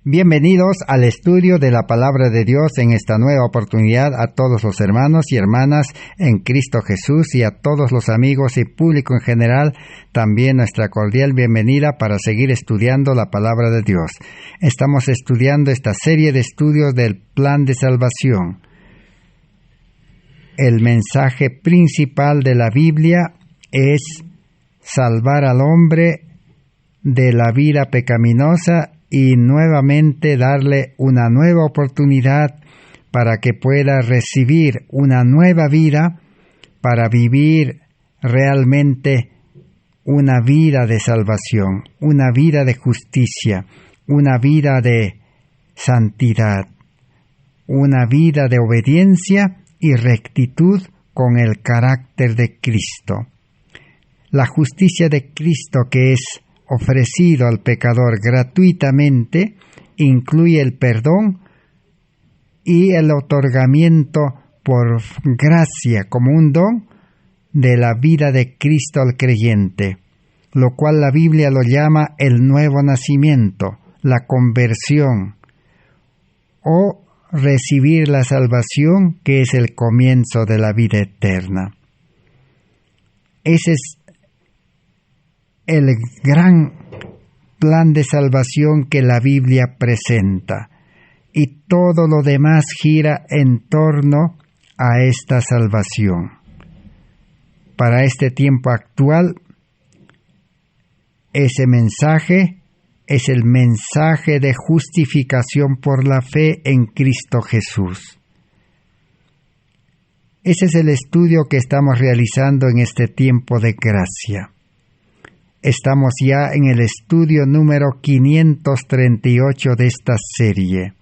Bienvenidos al estudio de la Palabra de Dios en esta nueva oportunidad a todos los hermanos y hermanas en Cristo Jesús y a todos los amigos y público en general, también nuestra cordial bienvenida para seguir estudiando la Palabra de Dios. Estamos estudiando esta serie de estudios del plan de salvación. El mensaje principal de la Biblia es salvar al hombre de la vida pecaminosa y nuevamente darle una nueva oportunidad para que pueda recibir una nueva vida para vivir realmente una vida de salvación, una vida de justicia, una vida de santidad, una vida de obediencia y rectitud con el carácter de Cristo. La justicia de Cristo, que es ofrecido al pecador gratuitamente, incluye el perdón y el otorgamiento por gracia como un don de la vida de Cristo al creyente, lo cual la Biblia lo llama el nuevo nacimiento, la conversión o recibir la salvación, que es el comienzo de la vida eterna. Ese es el gran plan de salvación que la Biblia presenta, y todo lo demás gira en torno a esta salvación. Para este tiempo actual, ese mensaje es el mensaje de justificación por la fe en Cristo Jesús. Ese es el estudio que estamos realizando en este tiempo de gracia. Estamos ya en el estudio número 538 de esta serie.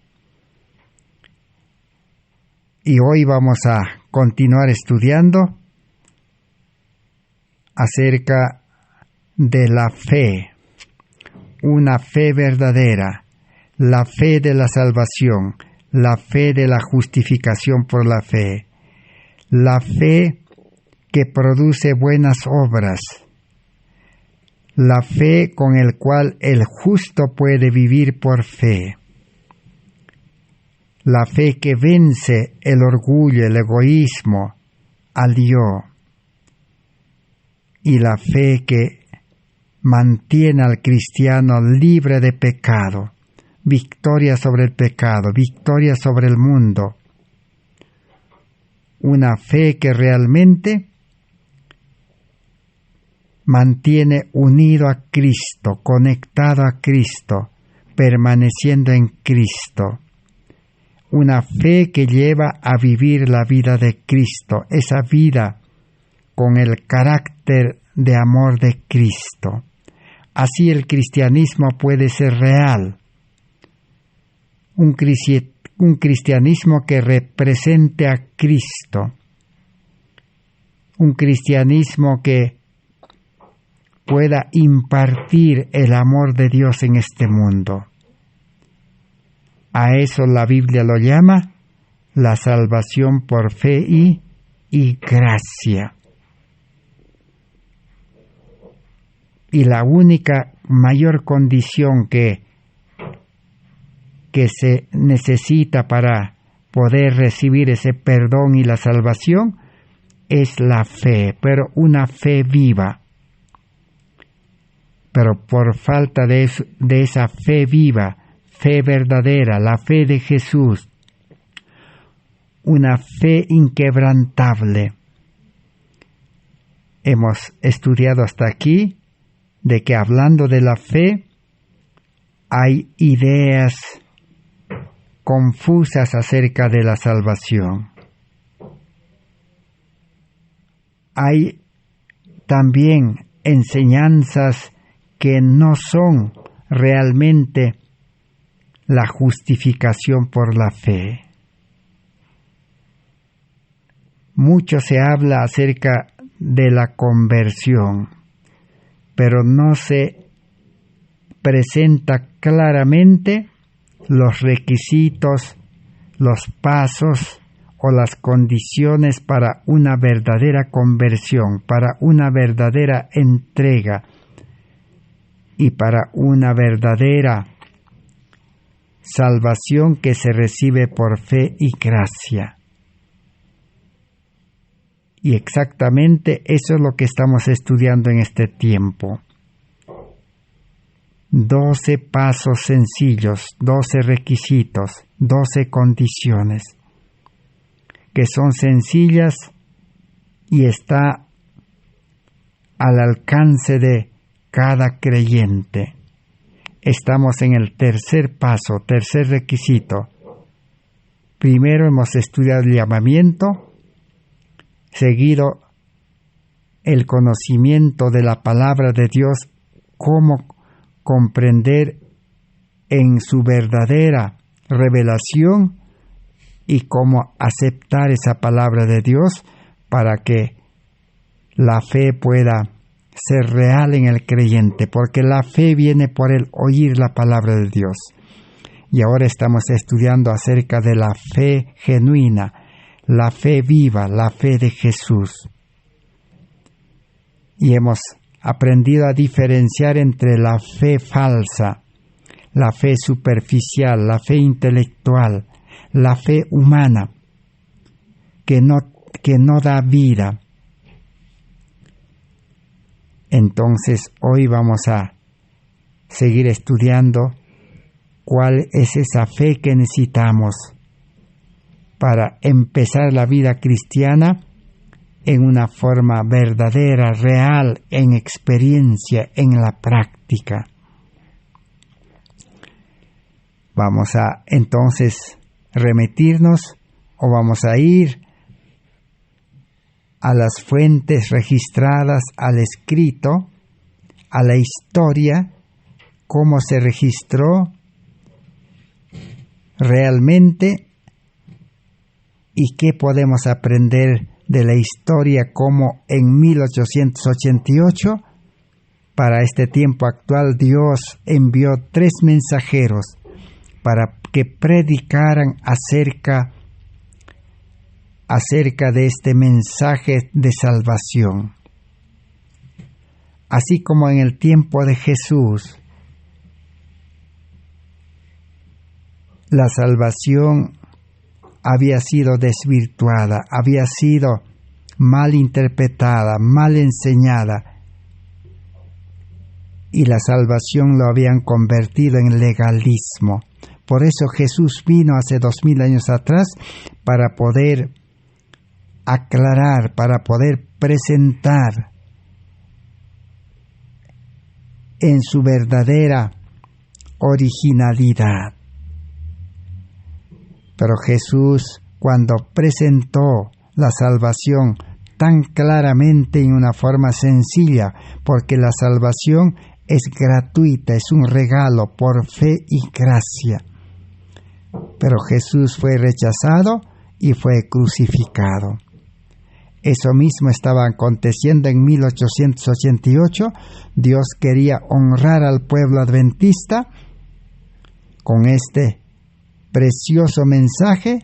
Y hoy vamos a continuar estudiando acerca de la fe, una fe verdadera, la fe de la salvación, la fe de la justificación por la fe que produce buenas obras, la fe con el cual el justo puede vivir por fe, la fe que vence el orgullo, el egoísmo, al yo, y la fe que mantiene al cristiano libre de pecado, victoria sobre el pecado, victoria sobre el mundo, una fe que realmente mantiene unido a Cristo, conectado a Cristo, permaneciendo en Cristo. Una fe que lleva a vivir la vida de Cristo, esa vida con el carácter de amor de Cristo. Así el cristianismo puede ser real. Un cristianismo que represente a Cristo. Un cristianismo que pueda impartir el amor de Dios en este mundo. A eso la Biblia lo llama la salvación por fe y gracia. Y la única mayor condición que se necesita para poder recibir ese perdón y la salvación es la fe, pero una fe viva. Pero por falta de esa fe viva, fe verdadera, la fe de Jesús, una fe inquebrantable. Hemos estudiado hasta aquí de que hablando de la fe hay ideas confusas acerca de la salvación. Hay también enseñanzas que no son realmente la justificación por la fe. Mucho se habla acerca de la conversión, pero no se presenta claramente los requisitos, los pasos o las condiciones para una verdadera conversión, para una verdadera entrega y para una verdadera salvación que se recibe por fe y gracia. Y exactamente eso es lo que estamos estudiando en este tiempo. 12 pasos sencillos, 12 requisitos, 12 condiciones, que son sencillas y está al alcance de cada creyente. Estamos en el tercer paso, tercer requisito. Primero hemos estudiado el llamamiento, seguido el conocimiento de la palabra de Dios, cómo comprender en su verdadera revelación y cómo aceptar esa palabra de Dios para que la fe pueda ser real en el creyente, porque la fe viene por el oír la palabra de Dios. Y ahora estamos estudiando acerca de la fe genuina, la fe viva, la fe de Jesús. Y hemos aprendido a diferenciar entre la fe falsa, la fe superficial, la fe intelectual, la fe humana, que no da vida. Entonces, hoy vamos a seguir estudiando cuál es esa fe que necesitamos para empezar la vida cristiana en una forma verdadera, real, en experiencia, en la práctica. Vamos a entonces remitirnos o vamos a ir a las fuentes registradas, al escrito, a la historia, cómo se registró realmente y qué podemos aprender de la historia, como en 1888, para este tiempo actual, Dios envió 3 mensajeros para que predicaran acerca de este mensaje de salvación. Así como en el tiempo de Jesús, la salvación había sido desvirtuada, había sido mal interpretada, mal enseñada, y la salvación lo habían convertido en legalismo. Por eso Jesús vino hace 2000 años atrás para poder aclarar, para poder presentar en su verdadera originalidad. Pero Jesús, cuando presentó la salvación tan claramente en una forma sencilla, porque la salvación es gratuita, es un regalo por fe y gracia. Pero Jesús fue rechazado y fue crucificado. Eso mismo estaba aconteciendo en 1888. Dios quería honrar al pueblo adventista con este precioso mensaje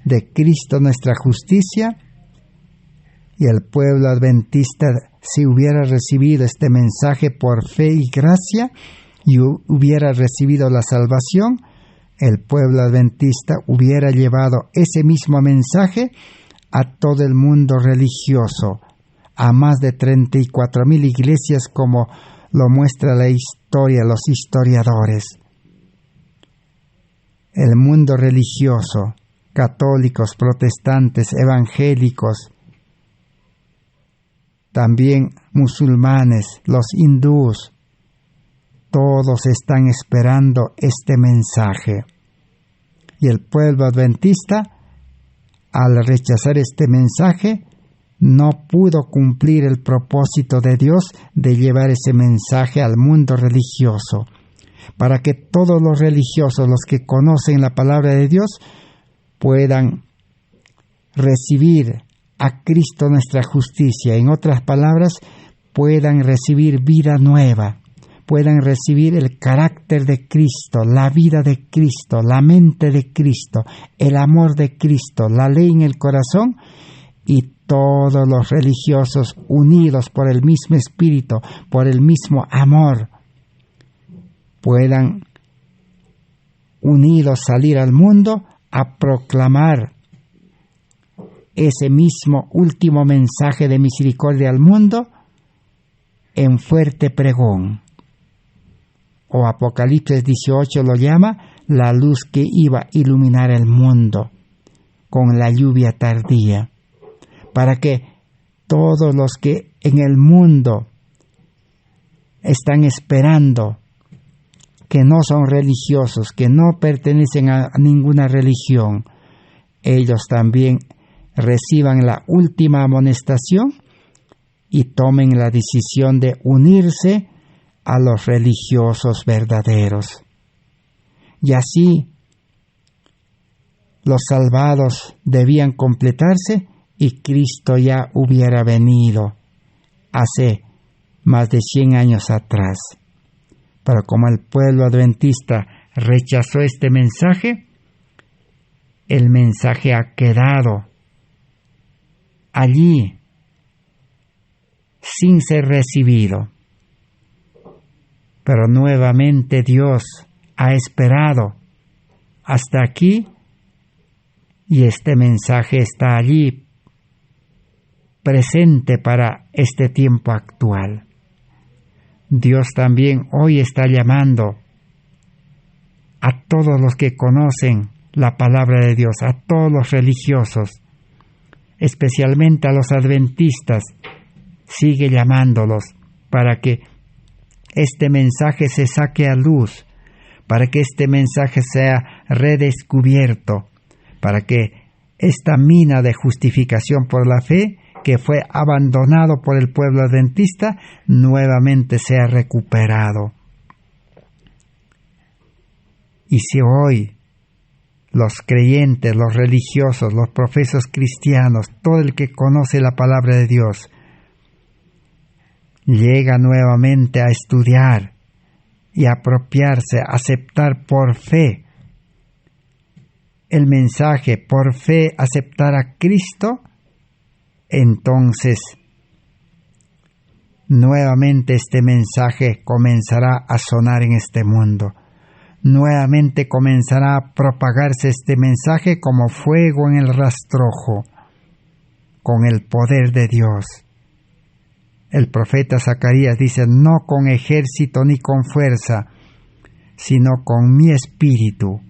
de Cristo nuestra justicia, y el pueblo adventista, si hubiera recibido este mensaje por fe y gracia y hubiera recibido la salvación, el pueblo adventista hubiera llevado ese mismo mensaje a todo el mundo religioso, a más de 34,000 iglesias, como lo muestra la historia, los historiadores. El mundo religioso, católicos, protestantes, evangélicos, también musulmanes, los hindúes, todos están esperando este mensaje. Y el pueblo adventista, al rechazar este mensaje, no pudo cumplir el propósito de Dios de llevar ese mensaje al mundo religioso, para que todos los religiosos, los que conocen la palabra de Dios, puedan recibir a Cristo nuestra justicia. En otras palabras, puedan recibir vida nueva, puedan recibir el carácter de Cristo, la vida de Cristo, la mente de Cristo, el amor de Cristo, la ley en el corazón, y todos los religiosos unidos por el mismo espíritu, por el mismo amor, puedan unidos salir al mundo a proclamar ese mismo último mensaje de misericordia al mundo en fuerte pregón. O Apocalipsis 18 lo llama la luz que iba a iluminar el mundo con la lluvia tardía, para que todos los que en el mundo están esperando, que no son religiosos, que no pertenecen a ninguna religión, ellos también reciban la última amonestación y tomen la decisión de unirse a los religiosos verdaderos. Y así los salvados debían completarse y Cristo ya hubiera venido hace más de 100 años atrás. Pero como el pueblo adventista rechazó este mensaje, el mensaje ha quedado allí sin ser recibido. Pero nuevamente Dios ha esperado hasta aquí y este mensaje está allí presente para este tiempo actual. Dios también hoy está llamando a todos los que conocen la palabra de Dios, a todos los religiosos, especialmente a los adventistas, sigue llamándolos para que este mensaje se saque a luz, para que este mensaje sea redescubierto, para que esta mina de justificación por la fe que fue abandonado por el pueblo adventista nuevamente sea recuperado. Y si hoy los creyentes, los religiosos, los profesos cristianos, todo el que conoce la palabra de Dios, llega nuevamente a estudiar y apropiarse, aceptar por fe el mensaje, por fe aceptar a Cristo, entonces nuevamente este mensaje comenzará a sonar en este mundo. Nuevamente comenzará a propagarse este mensaje como fuego en el rastrojo, con el poder de Dios. El profeta Zacarías dice, no con ejército ni con fuerza, sino con mi espíritu.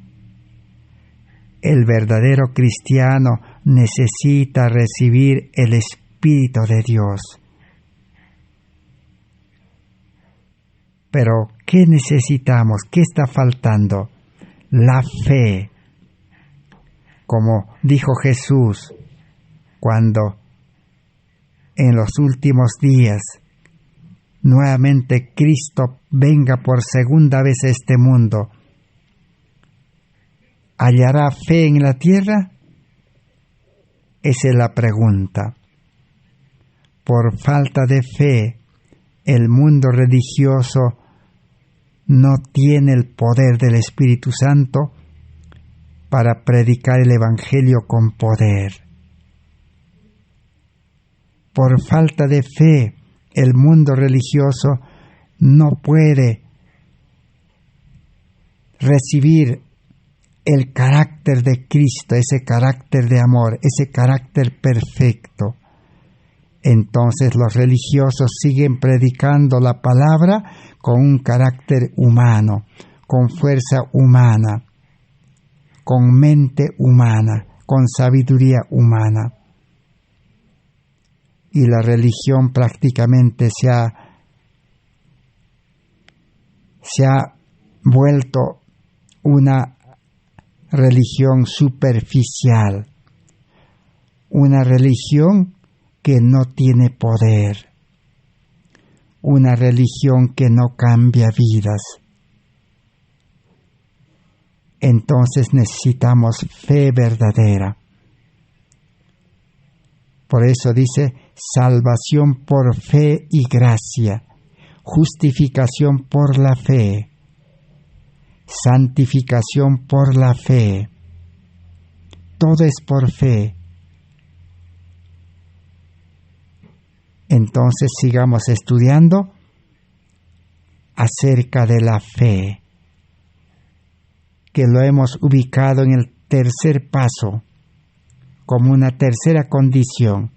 El verdadero cristiano necesita recibir el Espíritu de Dios. Pero, ¿qué necesitamos? ¿Qué está faltando? La fe. Como dijo Jesús, cuando en los últimos días nuevamente Cristo venga por segunda vez a este mundo, ¿hallará fe en la tierra? Esa es la pregunta. Por falta de fe, el mundo religioso no tiene el poder del Espíritu Santo para predicar el Evangelio con poder. Por falta de fe, el mundo religioso no puede recibir el carácter de Cristo, ese carácter de amor, ese carácter perfecto. Entonces los religiosos siguen predicando la palabra con un carácter humano, con fuerza humana, con mente humana, con sabiduría humana. Y la religión prácticamente se ha vuelto una religión superficial, una religión que no tiene poder, una religión que no cambia vidas. Entonces necesitamos fe verdadera. Por eso dice, salvación por fe y gracia, justificación por la fe, santificación por la fe. Todo es por fe. Entonces sigamos estudiando acerca de la fe. que lo hemos ubicado en el tercer paso, como una tercera condición.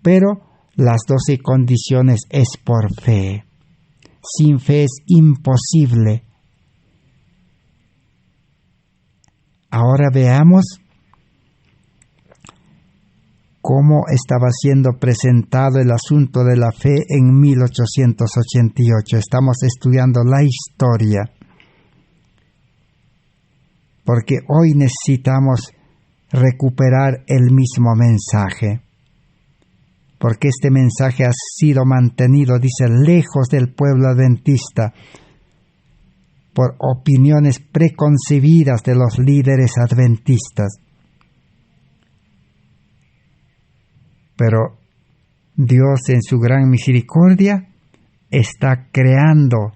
Pero las 12 condiciones es por fe. Sin fe es imposible. Ahora veamos cómo estaba siendo presentado el asunto de la fe en 1888. Estamos estudiando la historia, porque hoy necesitamos recuperar el mismo mensaje, porque este mensaje ha sido mantenido, dice, lejos del pueblo adventista, por opiniones preconcebidas de los líderes adventistas. Pero Dios en su gran misericordia está creando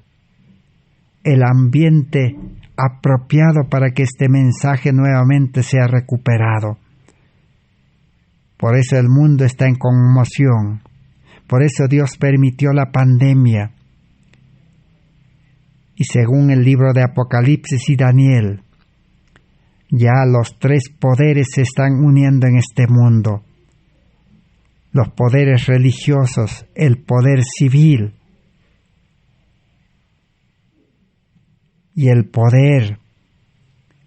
el ambiente apropiado para que este mensaje nuevamente sea recuperado. Por eso el mundo está en conmoción. Por eso Dios permitió la pandemia. Y según el libro de Apocalipsis y Daniel, ya los 3 poderes se están uniendo en este mundo. Los poderes religiosos, el poder civil y el poder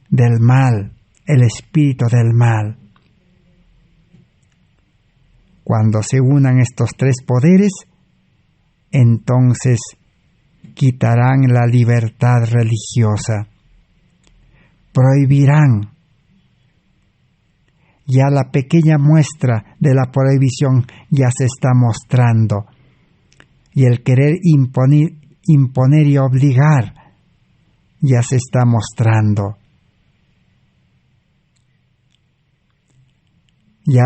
del mal, el espíritu del mal. Cuando se unan estos 3 poderes, entonces quitarán la libertad religiosa, prohibirán. Ya la pequeña muestra de la prohibición ya se está mostrando, y el querer imponer y obligar ya se está mostrando. Ya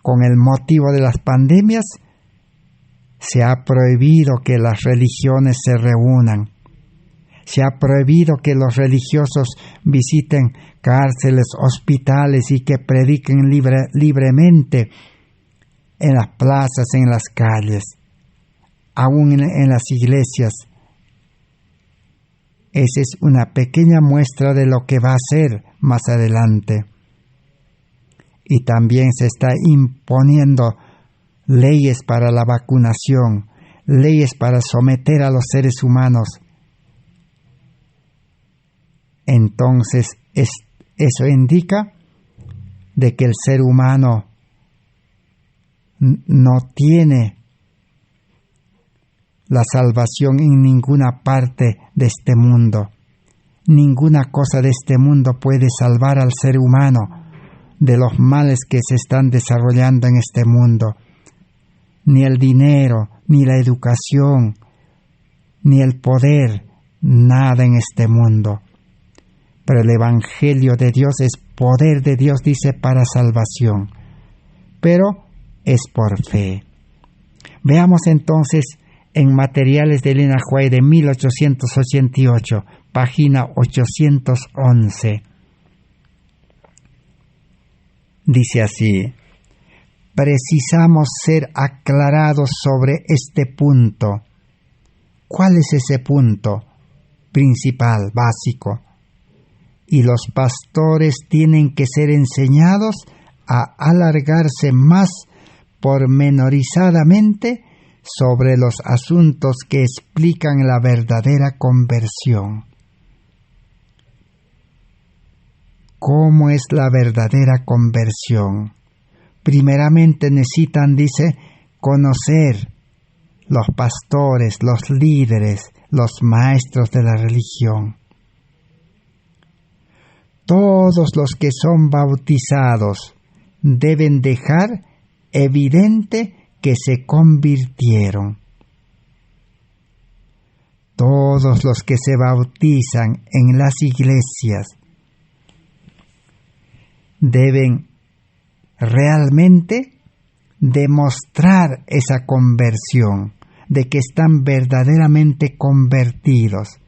con el motivo de las pandemias, se ha prohibido que las religiones se reúnan. Se ha prohibido que los religiosos visiten cárceles, hospitales y que prediquen libremente en las plazas, en las calles, aún en las iglesias. Esa es una pequeña muestra de lo que va a ser más adelante. Y también se está imponiendo leyes para la vacunación, leyes para someter a los seres humanos. Entonces, eso indica de que el ser humano no tiene la salvación en ninguna parte de este mundo. Ninguna cosa de este mundo puede salvar al ser humano de los males que se están desarrollando en este mundo. Ni el dinero, ni la educación, ni el poder, nada en este mundo. Pero el Evangelio de Dios es poder de Dios, dice, para salvación. Pero es por fe. Veamos entonces en Materiales de Elena White de 1888, página 811. Dice así: precisamos ser aclarados sobre este punto. ¿Cuál es ese punto principal, básico? Y los pastores tienen que ser enseñados a alargarse más pormenorizadamente sobre los asuntos que explican la verdadera conversión. ¿Cómo es la verdadera conversión? Primeramente necesitan, dice, conocer los pastores, los líderes, los maestros de la religión. Todos los que son bautizados deben dejar evidente que se convirtieron. Todos los que se bautizan en las iglesias deben realmente demostrar esa conversión, de que están verdaderamente convertidos.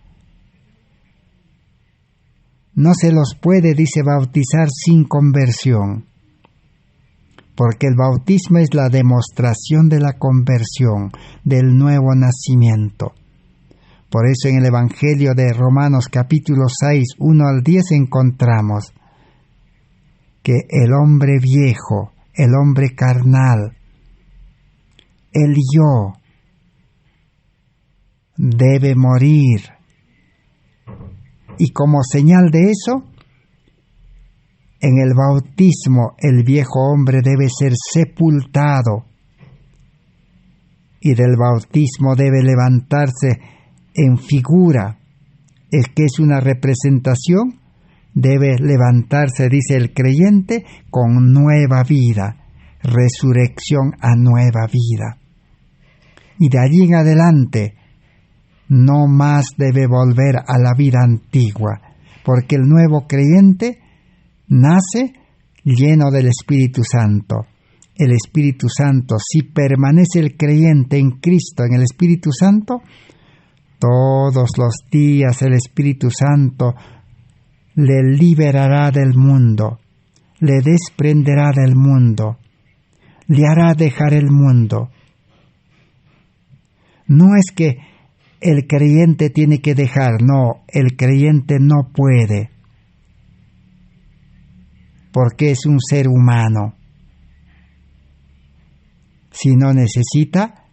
No se los puede, dice, bautizar sin conversión, porque el bautismo es la demostración de la conversión, del nuevo nacimiento. Por eso en el Evangelio de Romanos capítulo 6, 1 al 10 encontramos que el hombre viejo, el hombre carnal, el yo, debe morir. Y como señal de eso, en el bautismo el viejo hombre debe ser sepultado y del bautismo debe levantarse en figura. El que es una representación debe levantarse, dice el creyente, con nueva vida, resurrección a nueva vida. Y de allí en adelante no más debe volver a la vida antigua, porque el nuevo creyente nace lleno del Espíritu Santo. El Espíritu Santo, si permanece el creyente en Cristo, en el Espíritu Santo, todos los días el Espíritu Santo le liberará del mundo, le desprenderá del mundo, le hará dejar el mundo. No es que el creyente tiene que dejar, no, el creyente no puede, porque es un ser humano, sino necesita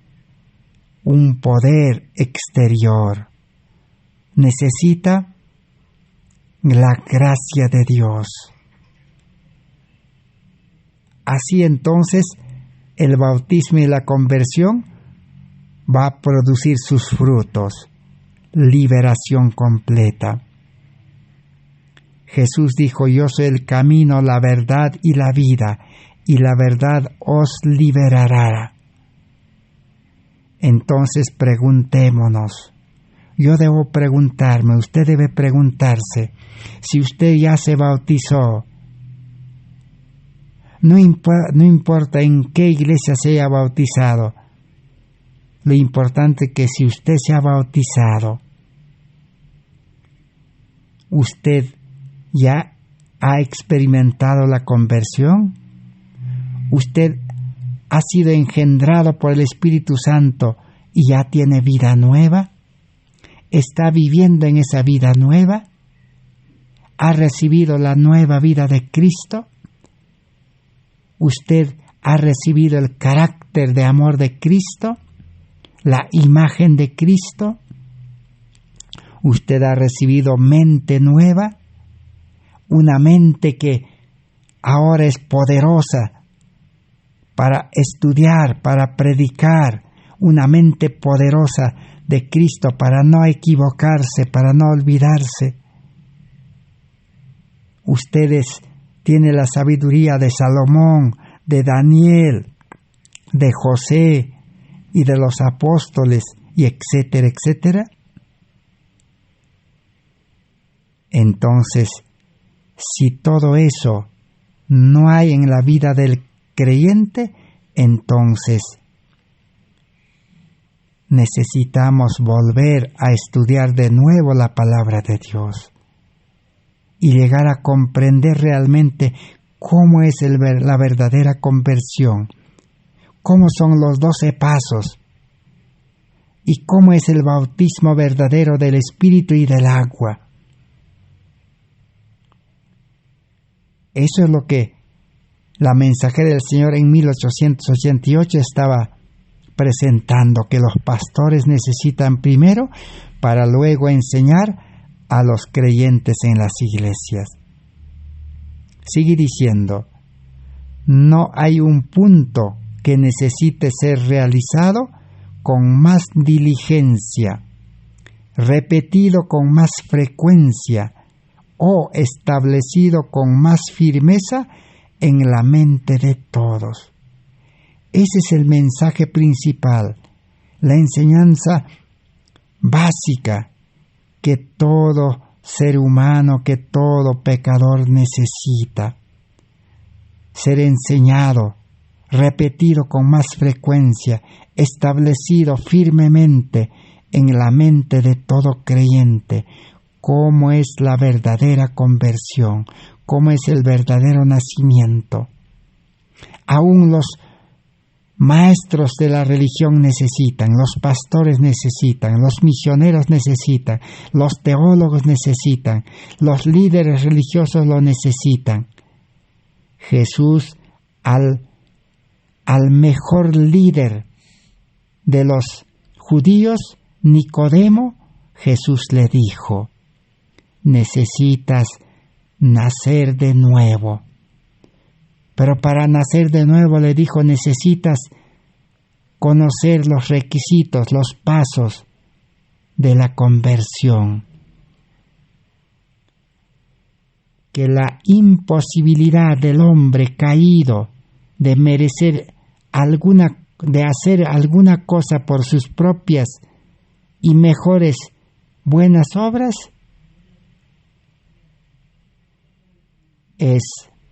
un poder exterior, necesita la gracia de Dios. Así entonces, el bautismo y la conversión va a producir sus frutos, liberación completa. Jesús dijo: yo soy el camino, la verdad y la vida, y la verdad os liberará. Entonces preguntémonos. Yo debo preguntarme, usted debe preguntarse, si usted ya se bautizó, no importa en qué iglesia se haya bautizado, lo importante es que si usted se ha bautizado, usted ya ha experimentado la conversión, usted ha sido engendrado por el Espíritu Santo y ya tiene vida nueva, está viviendo en esa vida nueva, ha recibido la nueva vida de Cristo, usted ha recibido el carácter de amor de Cristo, la imagen de Cristo, usted ha recibido mente nueva, una mente que ahora es poderosa para estudiar, para predicar, una mente poderosa de Cristo para no equivocarse, para no olvidarse. Ustedes tienen la sabiduría de Salomón, de Daniel, de José y de los apóstoles, y etcétera, etcétera. Entonces, si todo eso no hay en la vida del creyente, entonces necesitamos volver a estudiar de nuevo la palabra de Dios y llegar a comprender realmente cómo es la verdadera conversión, cómo son los 12 pasos y cómo es el bautismo verdadero del Espíritu y del agua. Eso es lo que la mensajera del Señor en 1888 estaba presentando, que los pastores necesitan primero para luego enseñar a los creyentes en las iglesias. Sigue diciendo: no hay un punto que necesite ser realizado con más diligencia, repetido con más frecuencia o establecido con más firmeza en la mente de todos. Ese es el mensaje principal, la enseñanza básica que todo ser humano, que todo pecador necesita. Ser enseñado, repetido con más frecuencia, establecido firmemente en la mente de todo creyente, cómo es la verdadera conversión, cómo es el verdadero nacimiento. Aún los maestros de la religión necesitan, los pastores necesitan, los misioneros necesitan, los teólogos necesitan, los líderes religiosos lo necesitan. Jesús al mejor líder de los judíos, Nicodemo, Jesús le dijo: necesitas nacer de nuevo. Pero para nacer de nuevo, le dijo, necesitas conocer los requisitos, los pasos de la conversión. Que la imposibilidad del hombre caído de merecer de hacer alguna cosa por sus propias y mejores buenas obras es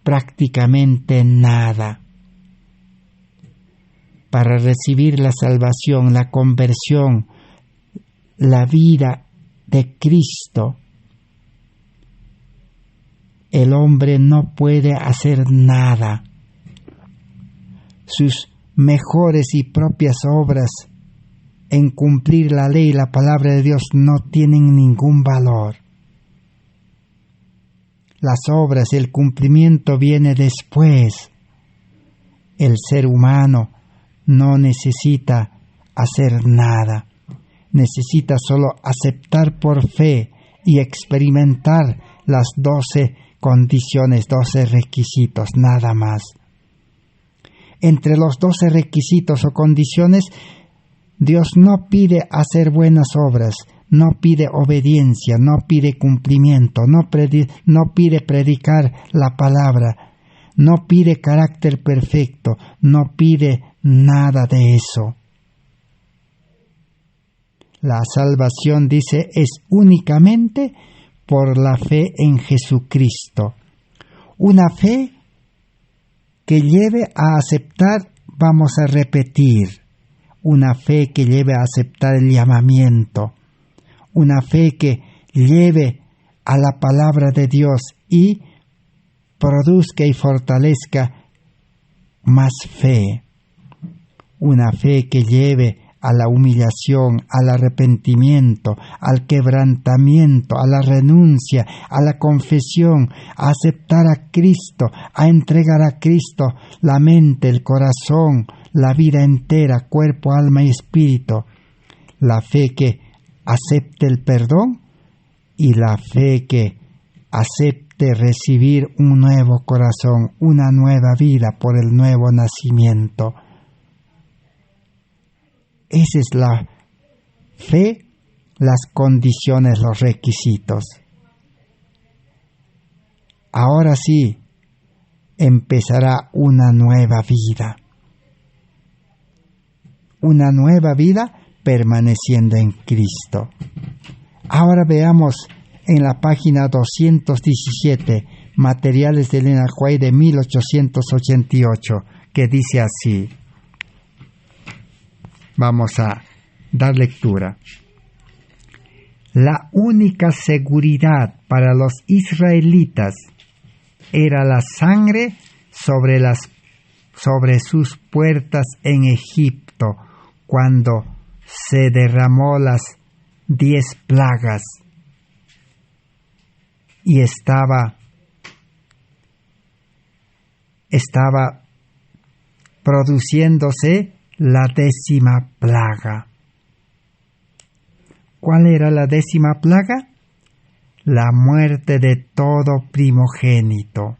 prácticamente nada. Para recibir la salvación, la conversión, la vida de Cristo, el hombre no puede hacer nada. Sus mejores y propias obras en cumplir la ley y la palabra de Dios no tienen ningún valor. Las obras, el cumplimiento viene después. El ser humano no necesita hacer nada. Necesita solo aceptar por fe y experimentar las 12 condiciones, 12 requisitos, nada más. Entre los 12 requisitos o condiciones, Dios no pide hacer buenas obras, no pide obediencia, no pide cumplimiento, no pide predicar la palabra, no pide carácter perfecto, no pide nada de eso. La salvación, dice, es únicamente por la fe en Jesucristo. Una fe que lleve a aceptar, vamos a repetir, una fe que lleve a aceptar el llamamiento, una fe que lleve a la palabra de Dios y produzca y fortalezca más fe, una fe que lleve a la humillación, al arrepentimiento, al quebrantamiento, a la renuncia, a la confesión, a aceptar a Cristo, a entregar a Cristo la mente, el corazón, la vida entera, cuerpo, alma y espíritu. La fe que acepte el perdón y la fe que acepte recibir un nuevo corazón, una nueva vida por el nuevo nacimiento. Esa es la fe, las condiciones, los requisitos. Ahora sí, empezará una nueva vida. Una nueva vida permaneciendo en Cristo. Ahora veamos en la página 217, Materiales de Elena White de 1888, que dice así. Vamos a dar lectura. La única seguridad para los israelitas era la sangre sobre sus puertas en Egipto, cuando se derramó las 10 plagas y estaba produciéndose la 10ª plaga. ¿Cuál era la 10ª plaga? La muerte de todo primogénito.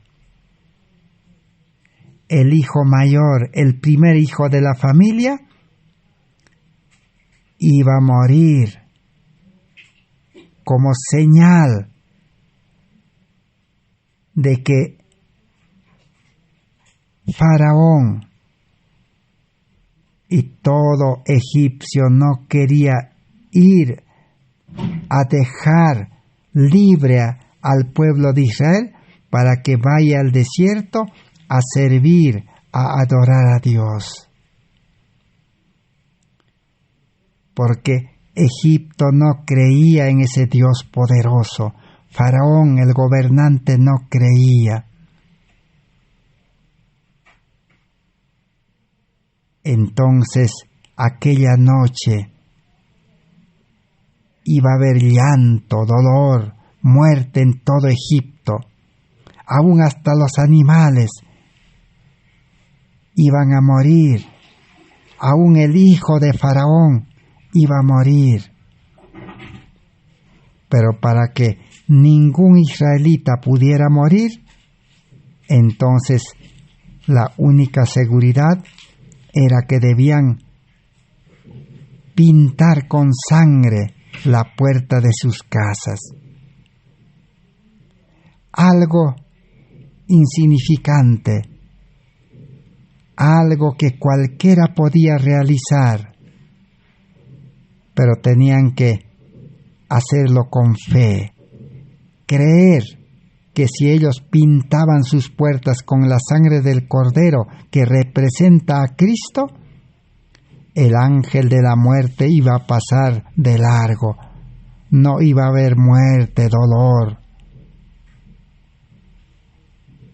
El hijo mayor, el primer hijo de la familia, iba a morir como señal de que Faraón y todo egipcio no quería ir a dejar libre al pueblo de Israel para que vaya al desierto a servir, a adorar a Dios. Porque Egipto no creía en ese Dios poderoso. Faraón, el gobernante, no creía. Entonces, aquella noche iba a haber llanto, dolor, muerte en todo Egipto. Aún hasta los animales iban a morir. Aún el hijo de Faraón iba a morir. Pero para que ningún israelita pudiera morir, entonces la única seguridad era que debían pintar con sangre la puerta de sus casas. Algo insignificante, algo que cualquiera podía realizar, pero tenían que hacerlo con fe, creer que si ellos pintaban sus puertas con la sangre del Cordero que representa a Cristo, el ángel de la muerte iba a pasar de largo, no iba a haber muerte, dolor.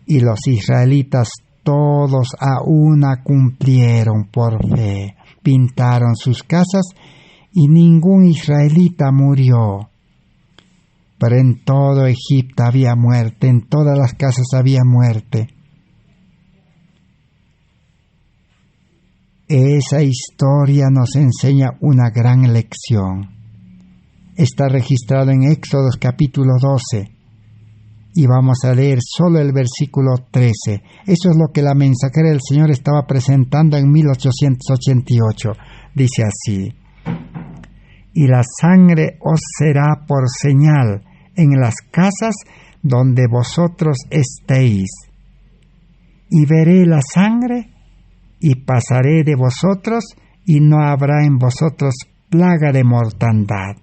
Y los israelitas todos a una cumplieron por fe, pintaron sus casas y ningún israelita murió. Pero en todo Egipto había muerte, en todas las casas había muerte. Esa historia nos enseña una gran lección. Está registrado en Éxodo capítulo 12 y vamos a leer solo el versículo 13. Eso es lo que la mensajera del Señor estaba presentando en 1888. Dice así: y la sangre os será por señal en las casas donde vosotros estéis. Y veré la sangre, y pasaré de vosotros, y no habrá en vosotros plaga de mortandad,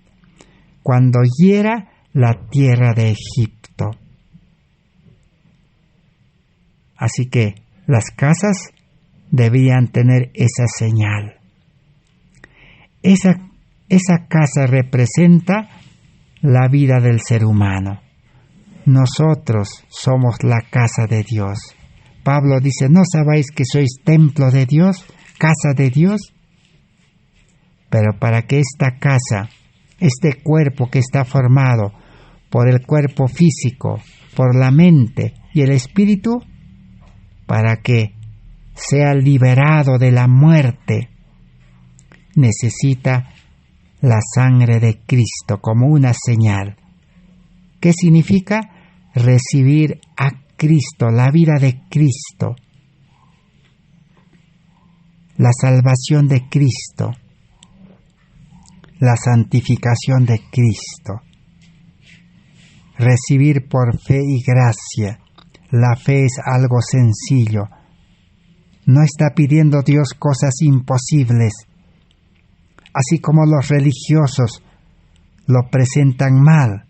cuando hiera la tierra de Egipto. Así que las casas debían tener esa señal. Esa casa representa la vida del ser humano. Nosotros somos la casa de Dios. Pablo dice, ¿no sabéis que sois templo de Dios, casa de Dios? Pero para que esta casa, este cuerpo que está formado por el cuerpo físico, por la mente y el espíritu, para que sea liberado de la muerte, necesita la sangre de Cristo como una señal. ¿Qué significa? Recibir a Cristo, la vida de Cristo, la salvación de Cristo, la santificación de Cristo. Recibir por fe y gracia. La fe es algo sencillo. No está pidiendo Dios cosas imposibles. Así como los religiosos lo presentan mal.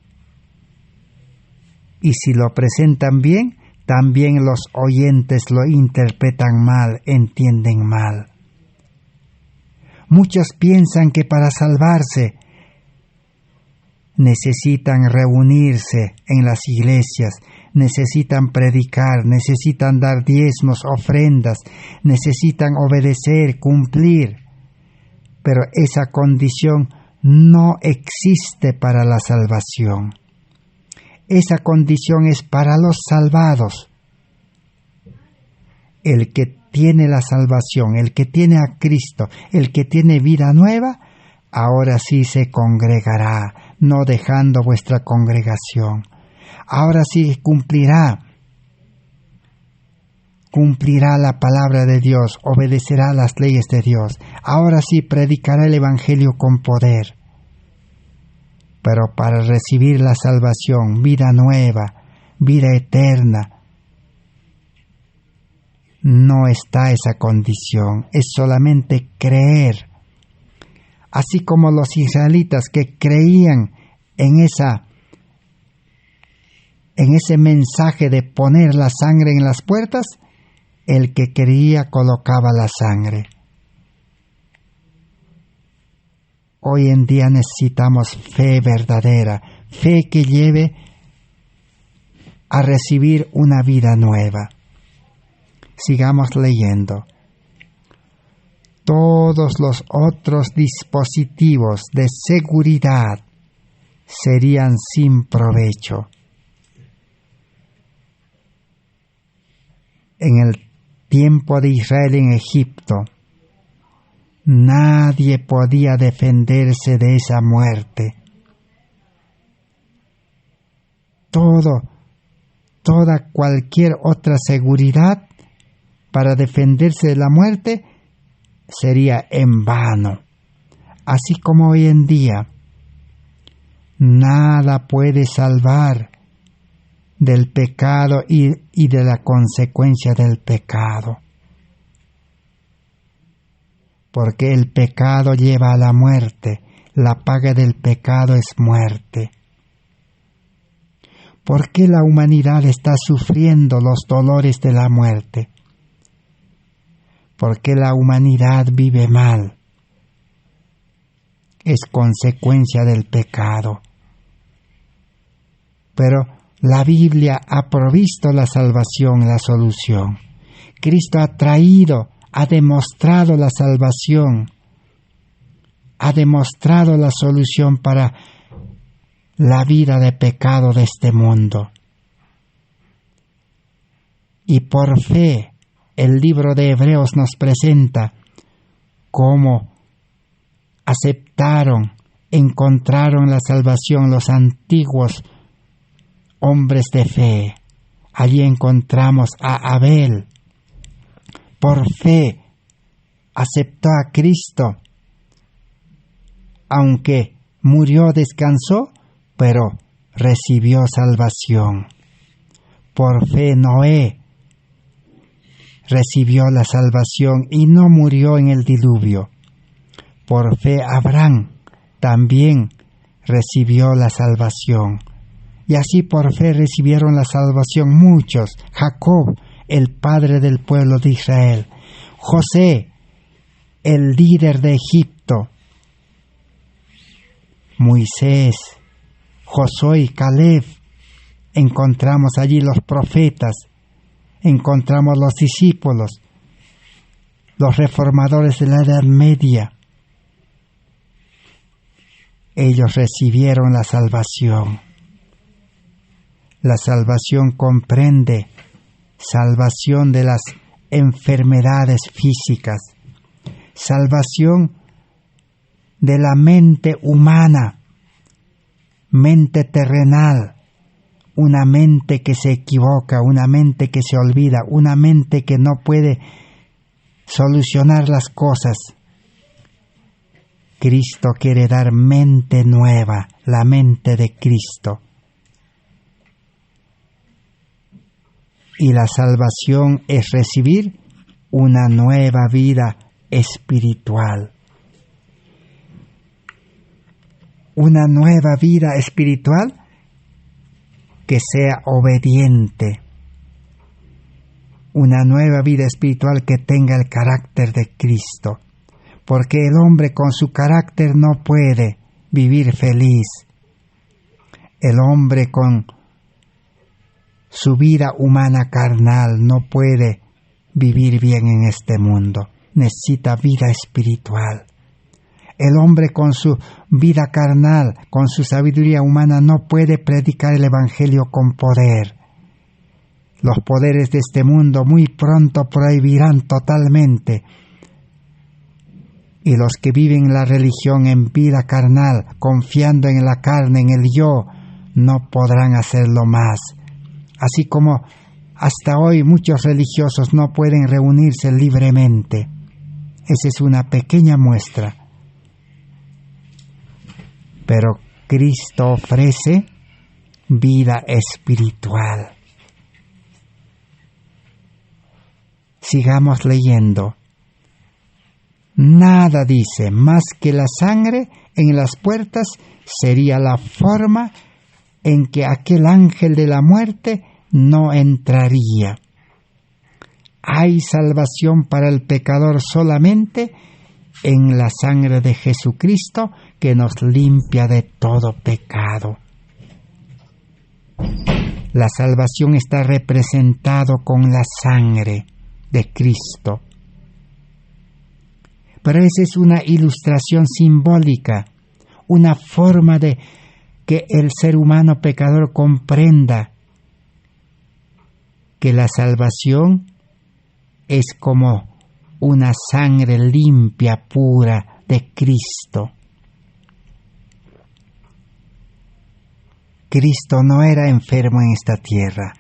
Y si lo presentan bien, también los oyentes lo interpretan mal, entienden mal. Muchos piensan que para salvarse necesitan reunirse en las iglesias, necesitan predicar, necesitan dar diezmos, ofrendas, necesitan obedecer, cumplir. Pero esa condición no existe para la salvación. Esa condición es para los salvados. El que tiene la salvación, el que tiene a Cristo, el que tiene vida nueva, ahora sí se congregará, no dejando vuestra congregación. Ahora sí cumplirá la palabra de Dios, obedecerá las leyes de Dios. Ahora sí predicará el Evangelio con poder. Pero para recibir la salvación, vida nueva, vida eterna, no está esa condición, es solamente creer. Así como los israelitas que creían en ese mensaje de poner la sangre en las puertas, el que creía colocaba la sangre. Hoy en día necesitamos fe verdadera, fe que lleve a recibir una vida nueva. Sigamos leyendo. todos los otros dispositivos de seguridad serían sin provecho. En el tiempo de Israel en Egipto, nadie podía defenderse de esa muerte. Cualquier otra seguridad para defenderse de la muerte sería en vano. Así como hoy en día, nada puede salvar del pecado y de la consecuencia del pecado. Porque el pecado lleva a la muerte, la paga del pecado es muerte. ¿Por qué la humanidad está sufriendo los dolores de la muerte? Porque la humanidad vive mal. Es consecuencia del pecado. Pero la Biblia ha provisto la salvación, la solución. Cristo ha demostrado la salvación, ha demostrado la solución para la vida de pecado de este mundo. Y por fe, el libro de Hebreos nos presenta cómo encontraron la salvación los antiguos hombres de fe. Allí encontramos a Abel. Por fe aceptó a Cristo, aunque murió, descansó, pero recibió salvación. Por fe Noé recibió la salvación y no murió en el diluvio. Por fe Abraham también recibió la salvación. Y así por fe recibieron la salvación muchos. Jacob, el padre del pueblo de Israel. José, el líder de Egipto. Moisés, Josué y Caleb. Encontramos allí los profetas. Encontramos los discípulos, los reformadores de la Edad Media. Ellos recibieron la salvación. La salvación comprende salvación de las enfermedades físicas, salvación de la mente humana, mente terrenal, una mente que se equivoca, una mente que se olvida, una mente que no puede solucionar las cosas. Cristo quiere dar mente nueva, la mente de Cristo. Y la salvación es recibir una nueva vida espiritual. Una nueva vida espiritual que sea obediente. Una nueva vida espiritual que tenga el carácter de Cristo. Porque el hombre con su carácter no puede vivir feliz. El hombre con su vida humana carnal no puede vivir bien en este mundo. Necesita vida espiritual. El hombre con su vida carnal, con su sabiduría humana, no puede predicar el Evangelio con poder. Los poderes de este mundo muy pronto prohibirán totalmente. Y los que viven la religión en vida carnal, confiando en la carne, en el yo, no podrán hacerlo más. Así como hasta hoy muchos religiosos no pueden reunirse libremente. Esa es una pequeña muestra. Pero Cristo ofrece vida espiritual. Sigamos leyendo. Nada dice más que la sangre en las puertas sería la forma en que aquel ángel de la muerte no entraría. Hay salvación para el pecador solamente en la sangre de Jesucristo que nos limpia de todo pecado. La salvación está representado con la sangre de Cristo. Pero esa es una ilustración simbólica, una forma de que el ser humano pecador comprenda que la salvación es como una sangre limpia, pura de Cristo. Cristo no era enfermo en esta tierra.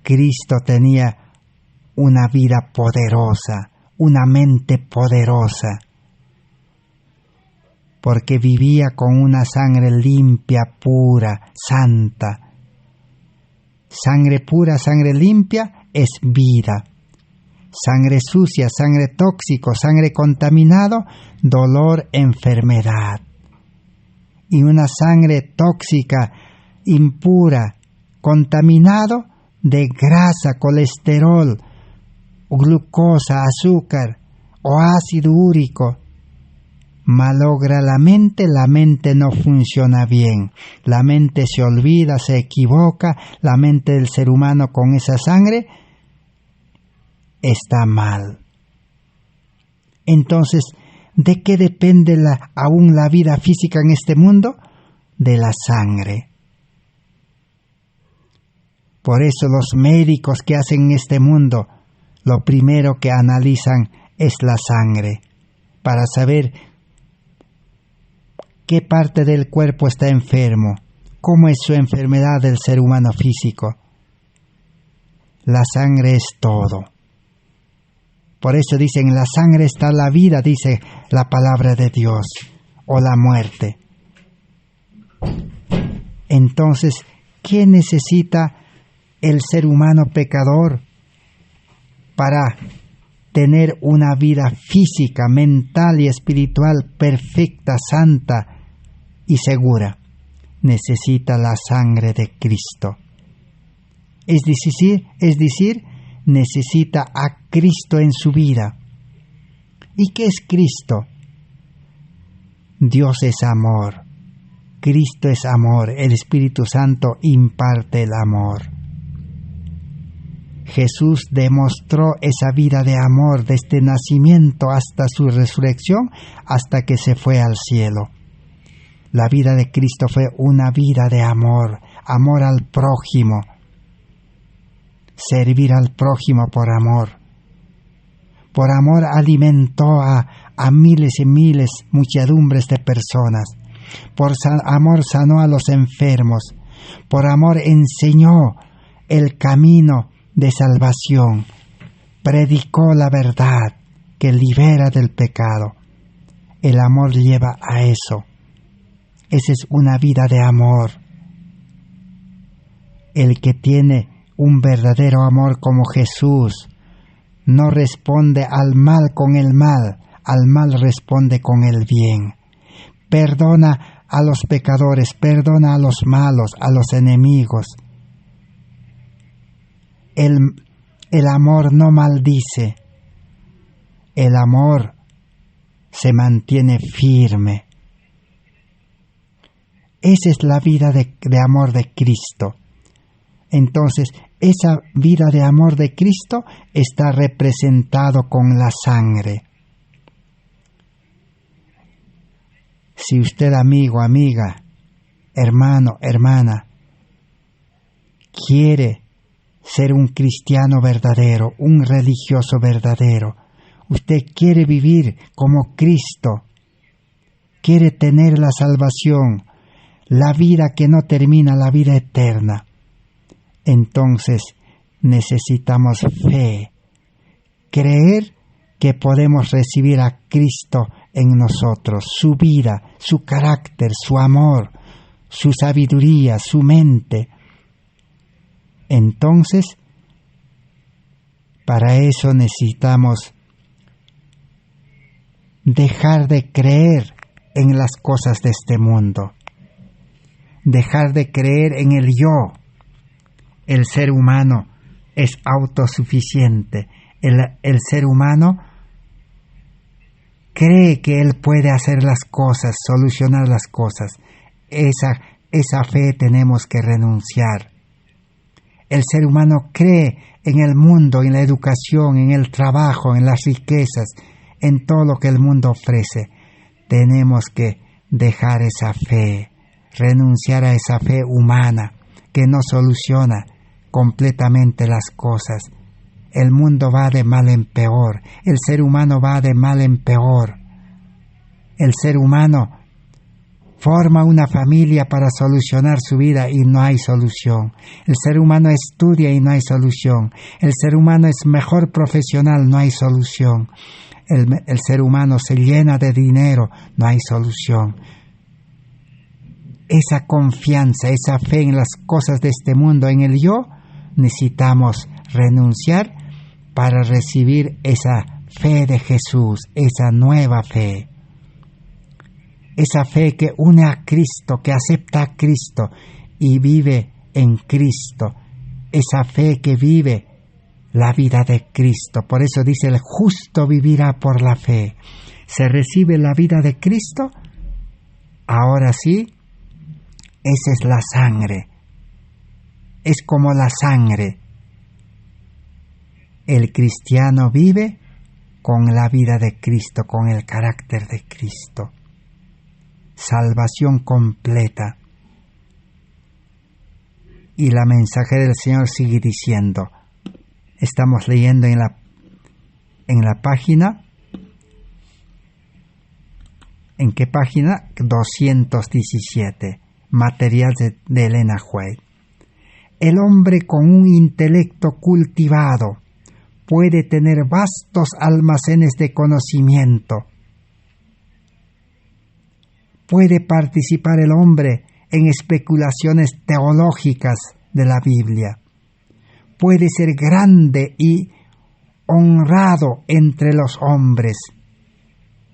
Cristo tenía una vida poderosa, una mente poderosa, porque vivía con una sangre limpia, pura, santa. Sangre pura, sangre limpia es vida. Sangre sucia, sangre tóxico, sangre contaminado, dolor, enfermedad. Y una sangre tóxica, impura, contaminado de grasa, colesterol, glucosa, azúcar o ácido úrico, malogra la mente no funciona bien. La mente se olvida, se equivoca, la mente del ser humano con esa sangre está mal. Entonces, ¿de qué depende aún la vida física en este mundo? De la sangre. Por eso los médicos que hacen en este mundo, lo primero que analizan es la sangre, para saber qué parte del cuerpo está enfermo, cómo es su enfermedad del ser humano físico. La sangre es todo. Por eso dicen, en la sangre está la vida, dice la palabra de Dios, o la muerte. Entonces, ¿qué necesita el ser humano pecador para tener una vida física, mental y espiritual perfecta, santa y segura? Necesita la sangre de Cristo. Es decir, necesita a Cristo en su vida. ¿Y qué es Cristo? Dios es amor. Cristo es amor. El Espíritu Santo imparte el amor. Jesús demostró esa vida de amor desde nacimiento hasta su resurrección, hasta que se fue al cielo. La vida de Cristo fue una vida de amor, amor al prójimo, servir al prójimo por amor. Por amor alimentó a miles y miles, muchedumbres de personas. Por amor sanó a los enfermos. Por amor enseñó el camino de salvación. Predicó la verdad que libera del pecado. El amor lleva a eso. Esa es una vida de amor. El que tiene un verdadero amor como Jesús no responde al mal con el mal, al mal responde con el bien. Perdona a los pecadores, perdona a los malos, a los enemigos. El amor no maldice, el amor se mantiene firme. Esa es la vida de amor de Cristo. Entonces, esa vida de amor de Cristo está representado con la sangre. Si usted, amigo, amiga, hermano, hermana, quiere ser un cristiano verdadero, un religioso verdadero, usted quiere vivir como Cristo, quiere tener la salvación, la vida que no termina, la vida eterna, entonces necesitamos fe, creer que podemos recibir a Cristo en nosotros, su vida, su carácter, su amor, su sabiduría, su mente. Entonces, para eso necesitamos dejar de creer en las cosas de este mundo, dejar de creer en el yo. El ser humano es autosuficiente. El ser humano cree que él puede hacer las cosas, solucionar las cosas. Esa fe tenemos que renunciar. El ser humano cree en el mundo, en la educación, en el trabajo, en las riquezas, en todo lo que el mundo ofrece. Tenemos que dejar esa fe, renunciar a esa fe humana que no soluciona completamente las cosas. El mundo va de mal en peor, el ser humano va de mal en peor. El ser humano forma una familia para solucionar su vida y no hay solución. El ser humano estudia y no hay solución. El ser humano es mejor profesional, no hay solución. El ser humano se llena de dinero, no hay solución. Esa confianza, esa fe en las cosas de este mundo, en el yo, necesitamos renunciar para recibir esa fe de Jesús, esa nueva fe. Esa fe que une a Cristo, que acepta a Cristo y vive en Cristo. Esa fe que vive la vida de Cristo. Por eso dice, el justo vivirá por la fe. Se recibe la vida de Cristo. Ahora sí, esa es la sangre. Es como la sangre. El cristiano vive con la vida de Cristo, con el carácter de Cristo. Salvación completa. Y la mensaje del Señor sigue diciendo, estamos leyendo en la página, ¿en qué página? 217, material de Elena White. El hombre con un intelecto cultivado puede tener vastos almacenes de conocimiento. Puede participar el hombre en especulaciones teológicas de la Biblia. Puede ser grande y honrado entre los hombres.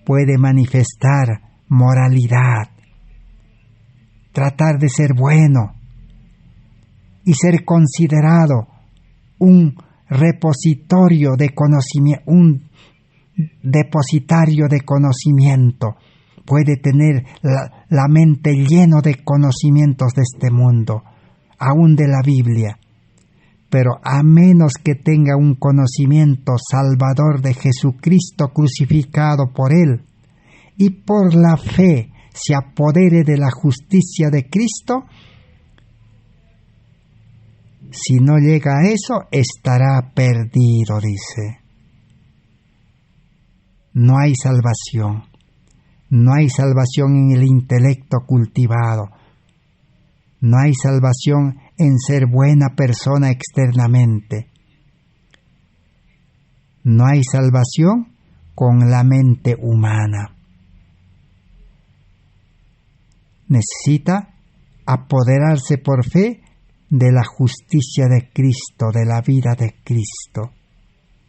Puede manifestar moralidad, tratar de ser bueno y ser considerado un repositorio de conocimiento, un depositario de conocimiento. Puede tener la mente llena de conocimientos de este mundo, aún de la Biblia. Pero a menos que tenga un conocimiento salvador de Jesucristo crucificado por él, y por la fe se apodere de la justicia de Cristo, si no llega a eso, estará perdido, dice. No hay salvación. No hay salvación en el intelecto cultivado. No hay salvación en ser buena persona externamente. No hay salvación con la mente humana. Necesita apoderarse por fe de la justicia de Cristo, de la vida de Cristo,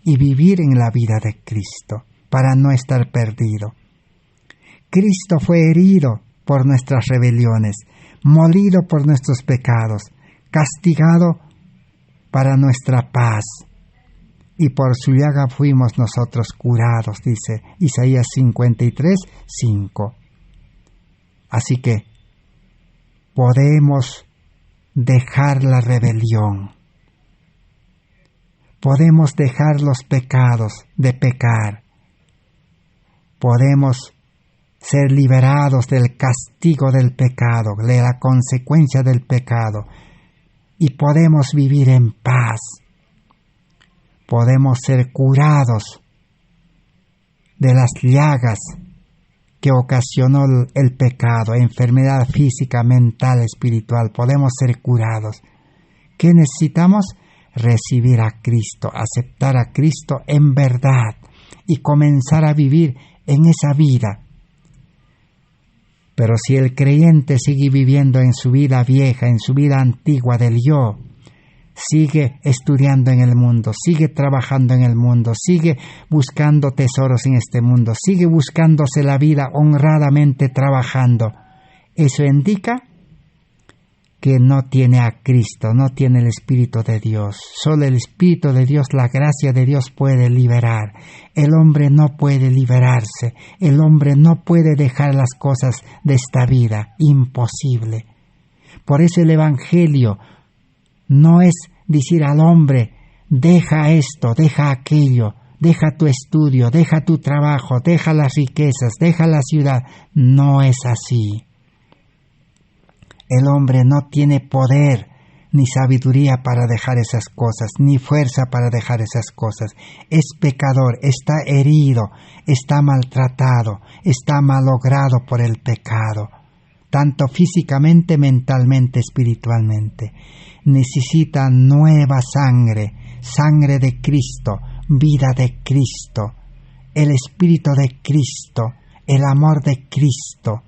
y vivir en la vida de Cristo para no estar perdido. Cristo fue herido por nuestras rebeliones, molido por nuestros pecados, castigado para nuestra paz, y por su llaga fuimos nosotros curados, dice Isaías 53:5. Así que podemos dejar la rebelión, podemos dejar los pecados de pecar, podemos ser liberados del castigo del pecado, de la consecuencia del pecado, y podemos vivir en paz. Podemos ser curados de las llagas que ocasionó el pecado, enfermedad física, mental, espiritual. Podemos ser curados. ¿Qué necesitamos? Recibir a Cristo, aceptar a Cristo en verdad y comenzar a vivir en esa vida. Pero si el creyente sigue viviendo en su vida vieja, en su vida antigua del yo, sigue estudiando en el mundo, sigue trabajando en el mundo, sigue buscando tesoros en este mundo, sigue buscándose la vida honradamente trabajando, eso indica que no tiene a Cristo, no tiene el Espíritu de Dios. Solo el Espíritu de Dios, la gracia de Dios puede liberar. El hombre no puede liberarse. El hombre no puede dejar las cosas de esta vida. Imposible. Por eso el Evangelio no es decir al hombre, deja esto, deja aquello. deja tu estudio, deja tu trabajo, deja las riquezas, deja la ciudad. No es así. El hombre no tiene poder ni sabiduría para dejar esas cosas, ni fuerza para dejar esas cosas. Es pecador, está herido, está maltratado, está malogrado por el pecado, tanto físicamente, mentalmente, espiritualmente. Necesita nueva sangre, sangre de Cristo, vida de Cristo, el Espíritu de Cristo, el amor de Cristo.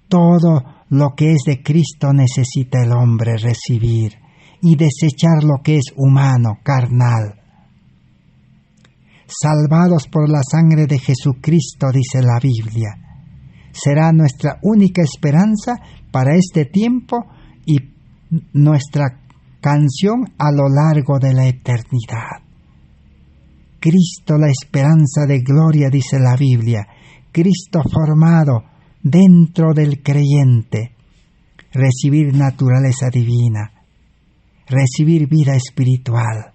Todo lo que es de Cristo necesita el hombre recibir y desechar lo que es humano, carnal. Salvados por la sangre de Jesucristo, dice la Biblia, será nuestra única esperanza para este tiempo y nuestra canción a lo largo de la eternidad. Cristo, la esperanza de gloria, dice la Biblia. Cristo formado dentro del creyente, recibir naturaleza divina, recibir vida espiritual.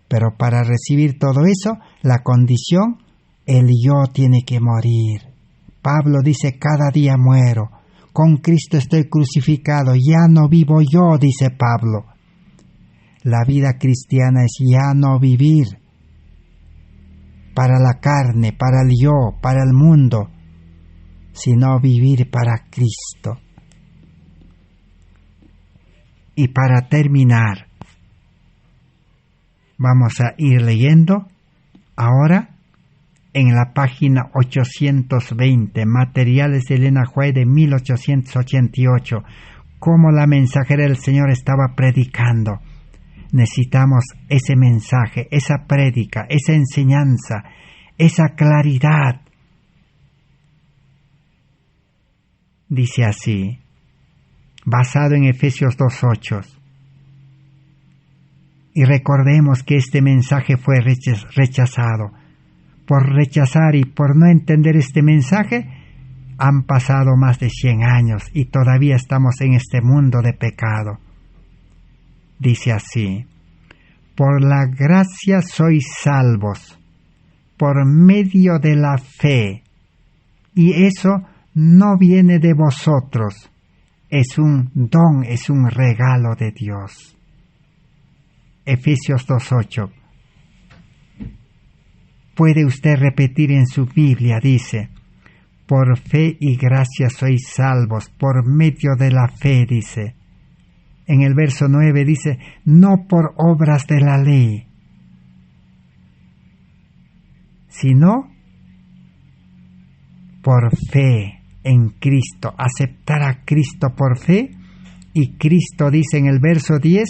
Pero para recibir todo eso, la condición, el yo tiene que morir. Pablo dice, cada día muero, con Cristo estoy crucificado, ya no vivo yo, dice Pablo. La vida cristiana es ya no vivir para la carne, para el yo, para el mundo, sino vivir para Cristo. Y para terminar, vamos a ir leyendo ahora en la página 820, Materiales de Elena White de 1888, cómo la mensajera del Señor estaba predicando. Necesitamos ese mensaje, esa prédica, esa enseñanza, esa claridad. Dice así, basado en Efesios 2:8. Y recordemos que este mensaje fue rechazado. Por rechazar y por no entender este mensaje, han pasado más de 100 años y todavía estamos en este mundo de pecado. Dice así, por la gracia sois salvos, por medio de la fe, y eso no viene de vosotros, es un don, es un regalo de Dios. Efesios 2:8. Puede usted repetir en su Biblia, dice, por fe y gracia sois salvos, por medio de la fe, dice. En el verso 9 dice, no por obras de la ley, sino por fe en Cristo, aceptar a Cristo por fe, y Cristo dice en el verso 10,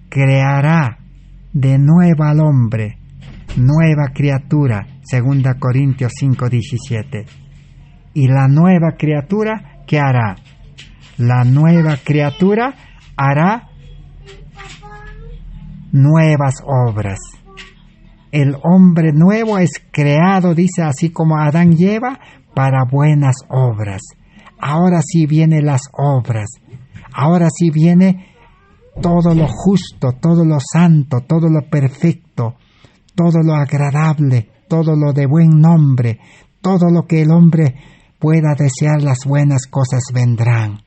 creará de nuevo al hombre, nueva criatura, 2 Corintios 5:17. Y la nueva criatura, ¿qué hará? La nueva criatura hará nuevas obras. El hombre nuevo es creado, dice, así como Adán y Eva, para buenas obras. Ahora sí vienen las obras. Ahora sí viene todo lo justo, todo lo santo, todo lo perfecto, todo lo agradable, todo lo de buen nombre, todo lo que el hombre pueda desear, las buenas cosas vendrán.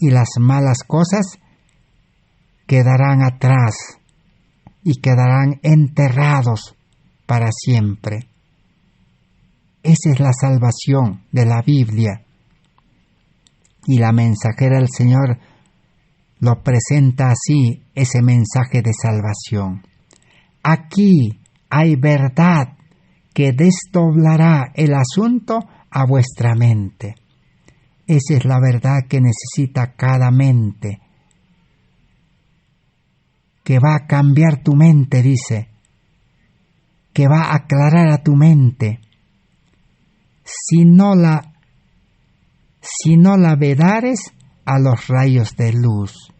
Y las malas cosas quedarán atrás y quedarán enterrados para siempre. Esa es la salvación de la Biblia. Y la mensajera del Señor lo presenta así, ese mensaje de salvación. Aquí hay verdad que desdoblará el asunto a vuestra mente. Esa es la verdad que necesita cada mente, que va a cambiar tu mente, dice, que va a aclarar a tu mente. Si no la vedares a los rayos de luz,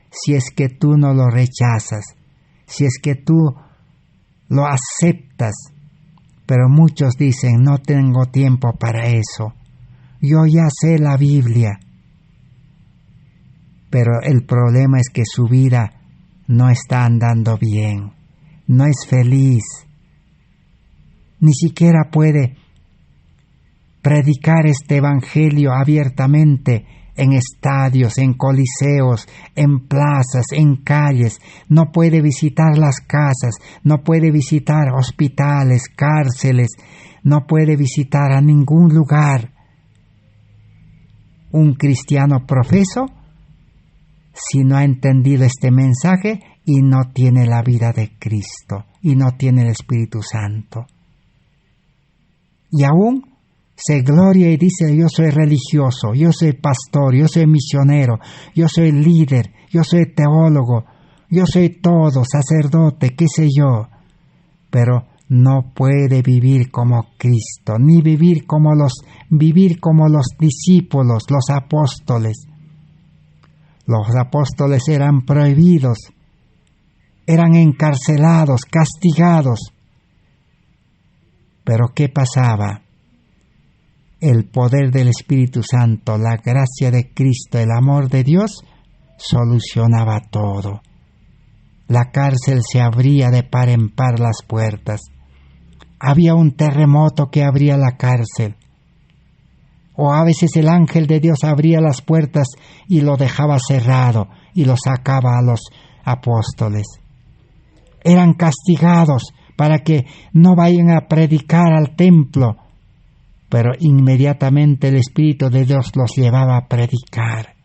si es que tú no lo rechazas, si es que tú lo aceptas. Pero muchos dicen, no tengo tiempo para eso, yo ya sé la Biblia. Pero el problema es que su vida no está andando bien, no es feliz, ni siquiera puede predicar este evangelio abiertamente en estadios, en coliseos, en plazas, en calles. No puede visitar las casas, no puede visitar hospitales, cárceles, no puede visitar a ningún lugar. Un cristiano profeso, si no ha entendido este mensaje y no tiene la vida de Cristo y no tiene el Espíritu Santo. Y aún se gloria y dice: yo soy religioso, yo soy pastor, yo soy misionero, yo soy líder, yo soy teólogo, yo soy todo, sacerdote, qué sé yo. Pero no puede vivir como Cristo, ni vivir como los discípulos, los apóstoles. Los apóstoles eran prohibidos, eran encarcelados, castigados. Pero ¿qué pasaba? El poder del Espíritu Santo, la gracia de Cristo, el amor de Dios, solucionaba todo. La cárcel se abría de par en par las puertas. Había un terremoto que abría la cárcel. O a veces el ángel de Dios abría las puertas y lo dejaba cerrado y lo sacaba a los apóstoles. Eran castigados para que no vayan a predicar al templo, pero inmediatamente el Espíritu de Dios los llevaba a predicar.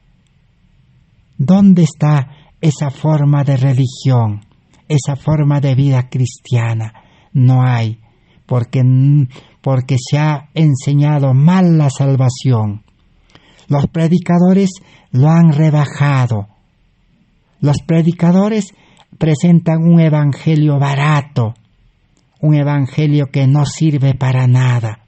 ¿Dónde está esa forma de religión, esa forma de vida cristiana? No hay, porque se ha enseñado mal la salvación. Los predicadores lo han rebajado. Los predicadores presentan un evangelio barato, un evangelio que no sirve para nada,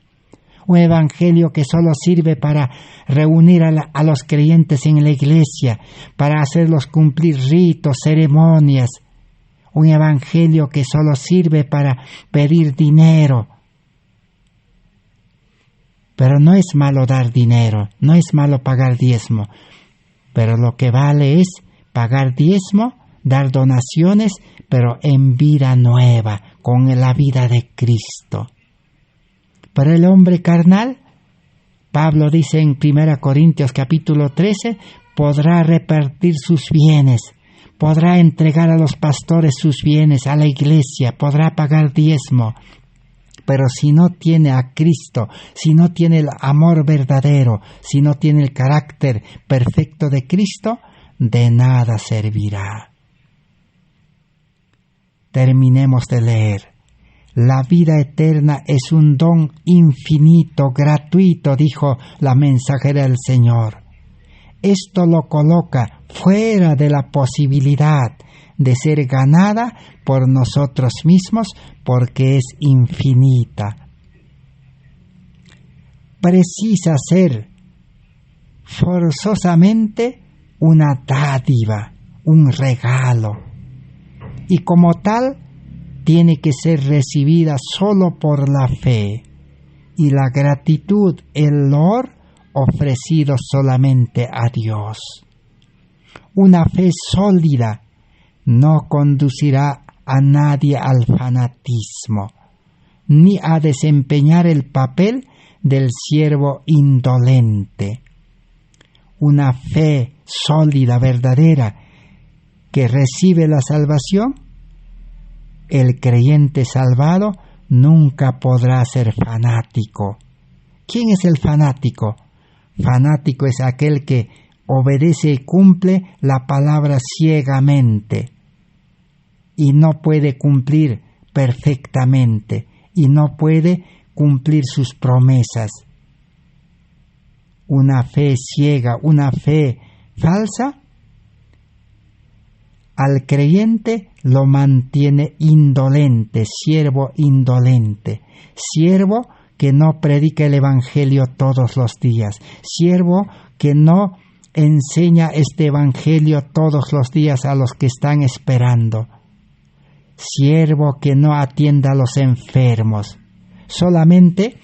un evangelio que solo sirve para reunir a los creyentes en la iglesia, para hacerlos cumplir ritos, ceremonias, un evangelio que solo sirve para pedir dinero. Pero no es malo dar dinero, no es malo pagar diezmo, pero lo que vale es pagar diezmo, dar donaciones, pero en vida nueva, con la vida de Cristo. Pero el hombre carnal, Pablo dice en 1 Corintios capítulo 13, podrá repartir sus bienes, podrá entregar a los pastores sus bienes, a la iglesia, podrá pagar diezmo. Pero si no tiene a Cristo, si no tiene el amor verdadero, si no tiene el carácter perfecto de Cristo, de nada servirá. Terminemos de leer. La vida eterna es un don infinito, gratuito, dijo la mensajera del Señor. Esto lo coloca fuera de la posibilidad de ser ganada por nosotros mismos, porque es infinita. Precisa ser forzosamente una dádiva, un regalo, y como tal tiene que ser recibida solo por la fe, y la gratitud, el loor, ofrecido solamente a Dios. Una fe sólida no conducirá a nadie al fanatismo, ni a desempeñar el papel del siervo indolente. Una fe sólida, verdadera, que recibe la salvación, el creyente salvado nunca podrá ser fanático. ¿Quién es el fanático? Fanático es aquel que obedece y cumple la palabra ciegamente y no puede cumplir perfectamente y no puede cumplir sus promesas. Una fe ciega, una fe falsa, al creyente lo mantiene indolente, siervo indolente, siervo que no predica el evangelio todos los días, siervo que no enseña este evangelio todos los días a los que están esperando, siervo que no atienda a los enfermos, solamente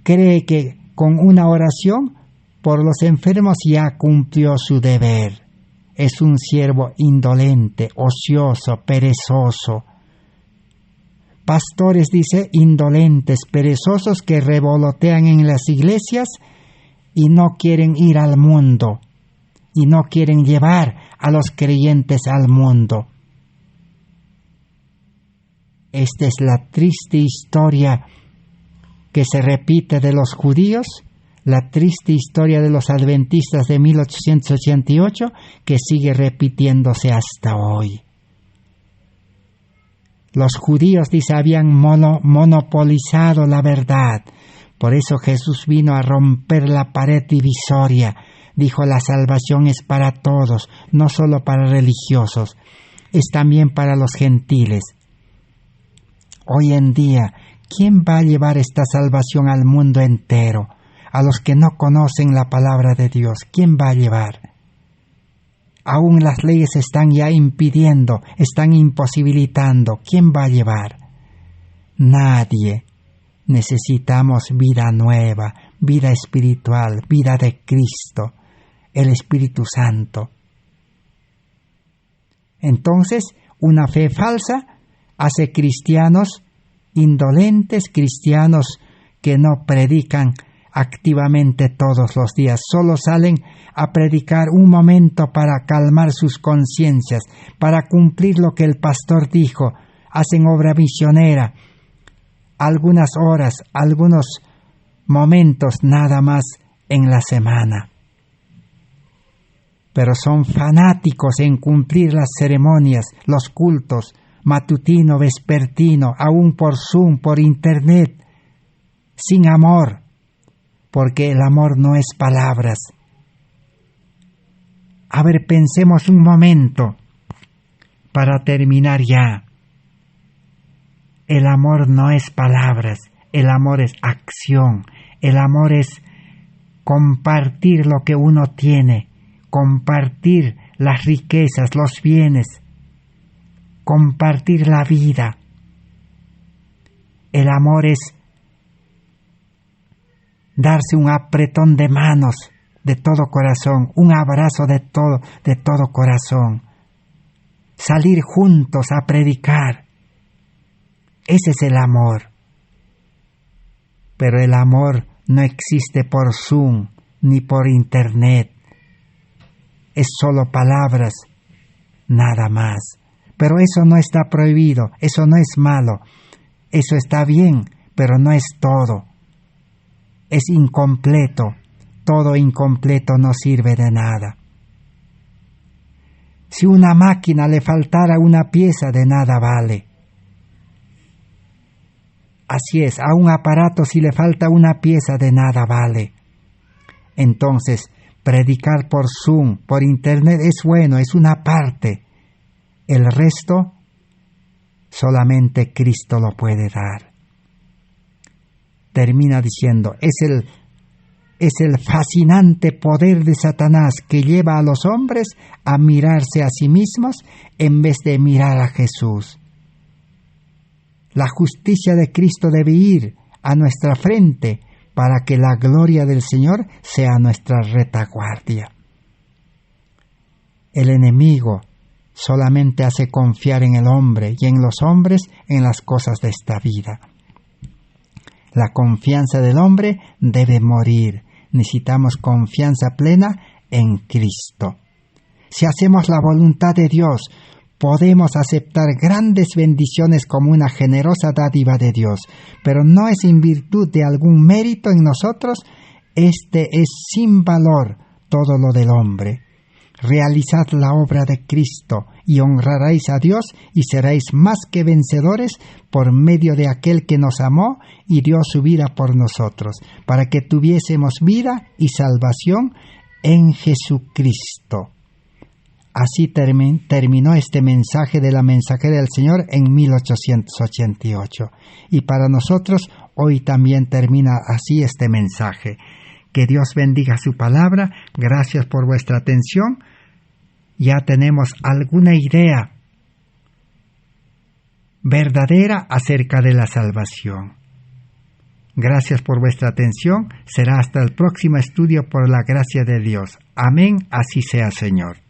cree que con una oración por los enfermos ya cumplió su deber. Es un siervo indolente, ocioso, perezoso, pastores, dice, indolentes, perezosos que revolotean en las iglesias y no quieren ir al mundo y no quieren llevar a los creyentes al mundo. Esta es la triste historia que se repite de los judíos, la triste historia de los adventistas de 1888 que sigue repitiéndose hasta hoy. Los judíos, dice, habían monopolizado la verdad. Por eso Jesús vino a romper la pared divisoria. Dijo, la salvación es para todos, no solo para religiosos, es también para los gentiles. Hoy en día, ¿quién va a llevar esta salvación al mundo entero? A los que no conocen la palabra de Dios, ¿quién va a llevar? Aún las leyes están ya impidiendo, están imposibilitando. ¿Quién va a llevar? Nadie. Necesitamos vida nueva, vida espiritual, vida de Cristo, el Espíritu Santo. Entonces, una fe falsa hace cristianos indolentes, cristianos que no predican activamente todos los días, solo salen a predicar un momento para calmar sus conciencias, para cumplir lo que el pastor dijo, hacen obra misionera, algunas horas, algunos momentos nada más en la semana. Pero son fanáticos en cumplir las ceremonias, los cultos, matutino, vespertino, aún por Zoom, por internet, sin amor, porque el amor no es palabras. A ver, pensemos un momento para terminar ya. El amor no es palabras, el amor es acción, el amor es compartir lo que uno tiene, compartir las riquezas, los bienes, compartir la vida. El amor es darse un apretón de manos de todo corazón, un abrazo de todo corazón, salir juntos a predicar. Ese es el amor. Pero el amor no existe por Zoom ni por internet. Es solo palabras, nada más. Pero eso no está prohibido, eso no es malo. Eso está bien, pero no es todo. Es incompleto. Todo incompleto no sirve de nada. Si una máquina le faltara una pieza, de nada vale. Así es, a un aparato si le falta una pieza, de nada vale. Entonces, predicar por Zoom, por internet es bueno, es una parte. El resto, solamente Cristo lo puede dar. Termina diciendo, es el fascinante poder de Satanás que lleva a los hombres a mirarse a sí mismos en vez de mirar a Jesús. La justicia de Cristo debe ir a nuestra frente para que la gloria del Señor sea nuestra retaguardia. El enemigo solamente hace confiar en el hombre y en los hombres en las cosas de esta vida. La confianza del hombre debe morir. Necesitamos confianza plena en Cristo. Si hacemos la voluntad de Dios, podemos aceptar grandes bendiciones como una generosa dádiva de Dios, pero no es en virtud de algún mérito en nosotros, este es sin valor todo lo del hombre. Realizad la obra de Cristo y honraréis a Dios y seréis más que vencedores por medio de aquel que nos amó y dio su vida por nosotros, para que tuviésemos vida y salvación en Jesucristo. Así terminó este mensaje de la mensajera del Señor en 1888. Y para nosotros hoy también termina así este mensaje. Que Dios bendiga su palabra. Gracias por vuestra atención. Ya tenemos alguna idea verdadera acerca de la salvación. Gracias por vuestra atención. Será hasta el próximo estudio por la gracia de Dios. Amén. Así sea, Señor.